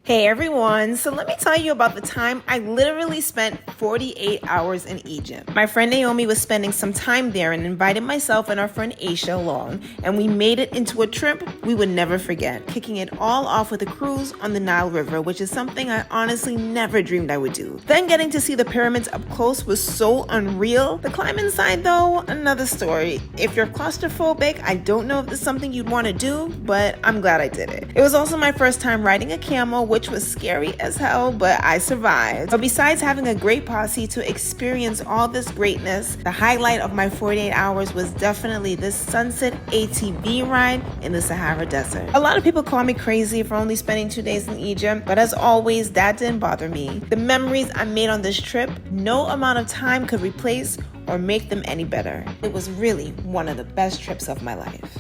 Hey everyone, so let me tell you about the time I literally spent 48 hours in Egypt. My friend Naomi was spending some time there and invited myself and our friend Aisha along, and we made it into a trip we would never forget, kicking it all off with a cruise on the Nile River, which is something I honestly never dreamed I would do. Then getting to see the pyramids up close was so unreal. The climb inside though, another story. If you're claustrophobic, I don't know if this is something you'd want to do, but I'm glad I did it. It was also my first time riding a camel, which was scary as hell, but I survived. But besides having a great posse to experience all this greatness, the highlight of my 48 hours was definitely this sunset ATV ride in the Sahara Desert. A lot of people call me crazy for only spending 2 days in Egypt, but as always, that didn't bother me. The memories I made on this trip, no amount of time could replace or make them any better. It was really one of the best trips of my life.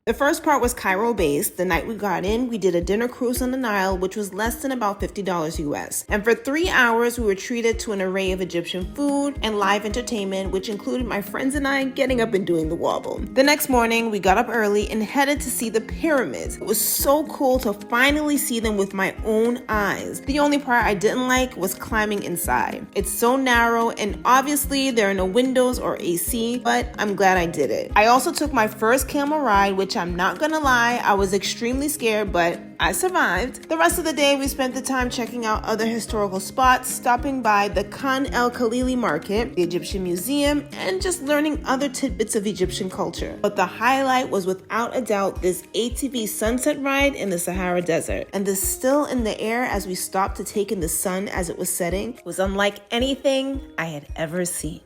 The first part was Cairo based. The night we got in, we did a dinner cruise on the Nile, which was less than about $50 US. And for 3 hours, we were treated to an array of Egyptian food and live entertainment, which included my friends and I getting up and doing the wobble. The next morning, we got up early and headed to see the pyramids. It was so cool to finally see them with my own eyes. The only part I didn't like was climbing inside. It's so narrow, and obviously there are no windows or AC, but I'm glad I did it. I also took my first camel ride, which I'm not gonna lie, I was extremely scared, but I survived. The rest of the day, we spent the time checking out other historical spots, stopping by the Khan el Khalili market, the Egyptian museum, and just learning other tidbits of Egyptian culture. But the highlight was without a doubt this ATV sunset ride in the Sahara Desert. And the still in the air as we stopped to take in the sun as it was setting was unlike anything I had ever seen.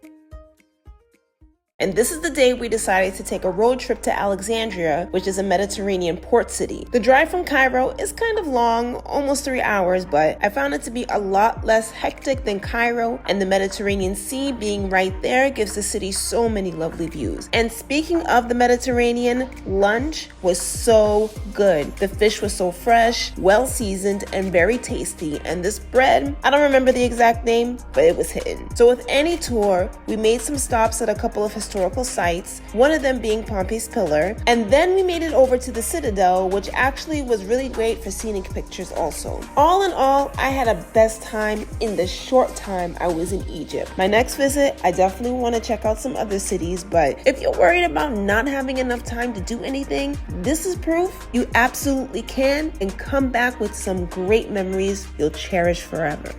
And this is the day we decided to take a road trip to Alexandria, which is a Mediterranean port city. The drive from Cairo is kind of long, almost 3 hours, but I found it to be a lot less hectic than Cairo, and the Mediterranean Sea being right there gives the city so many lovely views. And speaking of the Mediterranean, lunch was so good. The fish was so fresh, well seasoned, and very tasty. And this bread, I don't remember the exact name, but it was hidden. So with any tour, we made some stops at a couple of historical sites, one of them being Pompey's Pillar, and then we made it over to the Citadel, which actually was really great for scenic pictures also. All in all, I had a best time in the short time I was in Egypt. My next visit, I definitely want to check out some other cities, but if you're worried about not having enough time to do anything, this is proof you absolutely can and come back with some great memories you'll cherish forever.